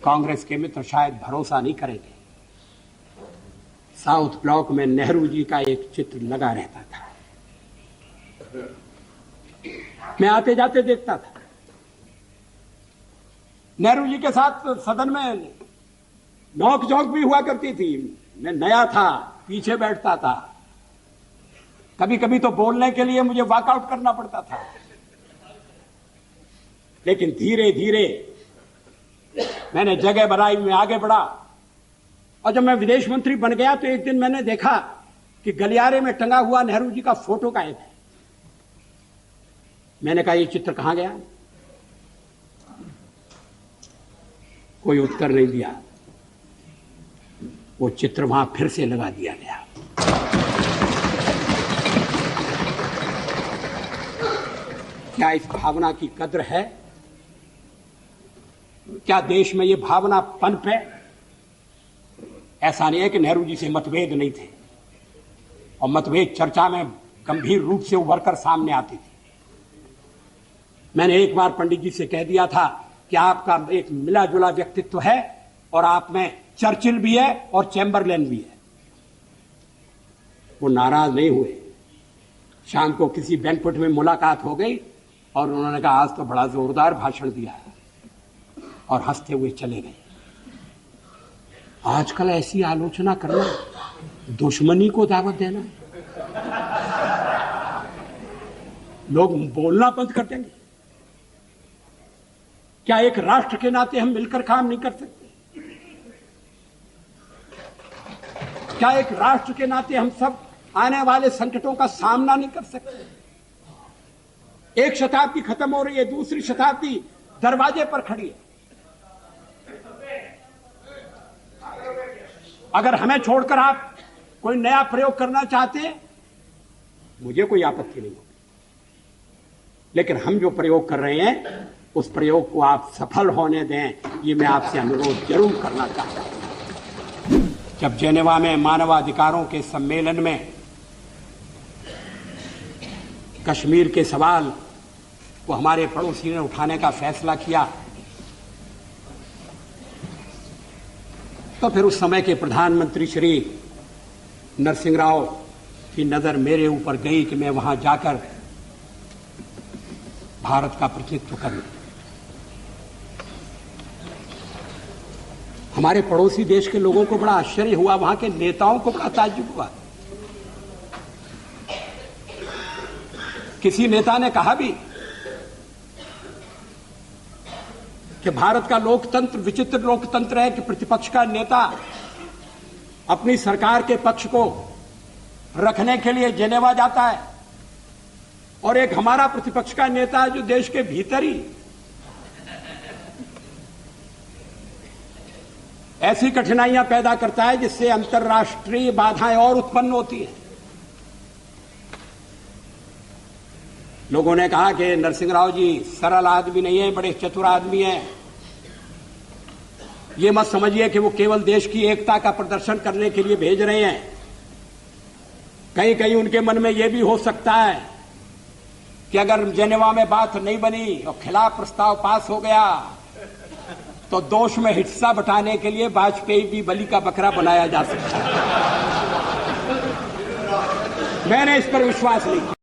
कांग्रेस के मित्र शायद भरोसा नहीं करेंगे। साउथ ब्लॉक में नेहरू जी का एक चित्र लगा रहता था। मैं आते जाते देखता था। नेहरू जी के साथ सदन में नोक झोंक भी हुआ करती थी। मैं नया था, पीछे बैठता था। कभी कभी तो बोलने के लिए मुझे वॉकआउट करना पड़ता था। लेकिन धीरे धीरे मैंने जगह बनाई, मैं आगे बढ़ा। और जब मैं विदेश मंत्री बन गया तो एक दिन मैंने देखा कि गलियारे में टंगा हुआ नेहरू जी का फोटो गायब है। मैंने कहा, ये चित्र कहां गया? कोई उत्तर नहीं दिया। वो चित्र वहां फिर से लगा दिया गया। क्या इस भावना की कद्र है? क्या देश में ये भावना पनप है? ऐसा नहीं है कि नेहरू जी से मतभेद नहीं थे, और मतभेद चर्चा में गंभीर रूप से उभरकर सामने आती थी। मैंने एक बार पंडित जी से कह दिया था कि आपका एक मिला जुला व्यक्तित्व है, और आप में चर्चिल भी है और चैम्बरलेन भी है। वो नाराज नहीं हुए। शाम को किसी बैंक्वेट में मुलाकात हो गई और उन्होंने कहा, आज तो बड़ा जोरदार भाषण दिया है, और हंसते हुए चले गए। आजकल ऐसी आलोचना करना दुश्मनी को दावत देना। लोग बोलना बंद कर देंगे। क्या एक राष्ट्र के नाते हम मिलकर काम नहीं कर सकते? क्या एक राष्ट्र के नाते हम सब आने वाले संकटों का सामना नहीं कर सकते? एक शताब्दी खत्म हो रही है, दूसरी शताब्दी दरवाजे पर खड़ी है। अगर हमें छोड़कर आप कोई नया प्रयोग करना चाहते हैं, मुझे कोई आपत्ति नहीं होगी। लेकिन हम जो प्रयोग कर रहे हैं, उस प्रयोग को आप सफल होने दें, ये मैं आपसे अनुरोध जरूर करना चाहता हूं। जब जेनेवा में मानवाधिकारों के सम्मेलन में कश्मीर के सवाल को हमारे पड़ोसी ने उठाने का फैसला किया, तो फिर उस समय के प्रधानमंत्री श्री नरसिंह राव की नजर मेरे ऊपर गई कि मैं वहां जाकर भारत का प्रतिनिधित्व करूं। हमारे पड़ोसी देश के लोगों को बड़ा आश्चर्य हुआ, वहां के नेताओं को बड़ा ताज्जुब हुआ। किसी नेता ने कहा भी कि भारत का लोकतंत्र विचित्र लोकतंत्र है कि प्रतिपक्ष का नेता अपनी सरकार के पक्ष को रखने के लिए जेनेवा जाता है, और एक हमारा प्रतिपक्ष का नेता जो देश के भीतर ही ऐसी कठिनाइयां पैदा करता है जिससे अंतर्राष्ट्रीय बाधाएं और उत्पन्न होती हैं। लोगों ने कहा कि नरसिंह राव जी सरल आदमी नहीं है, बड़े चतुर आदमी हैं। ये मत समझिए कि वो केवल देश की एकता का प्रदर्शन करने के लिए भेज रहे हैं। कहीं कहीं उनके मन में यह भी हो सकता है कि अगर जेनेवा में बात नहीं बनी और खिलाफ प्रस्ताव पास हो गया, तो दोष में हिस्सा बटाने के लिए वाजपेयी भी बलि का बकरा बनाया जा सकता है। मैंने इस पर विश्वास नहीं किया।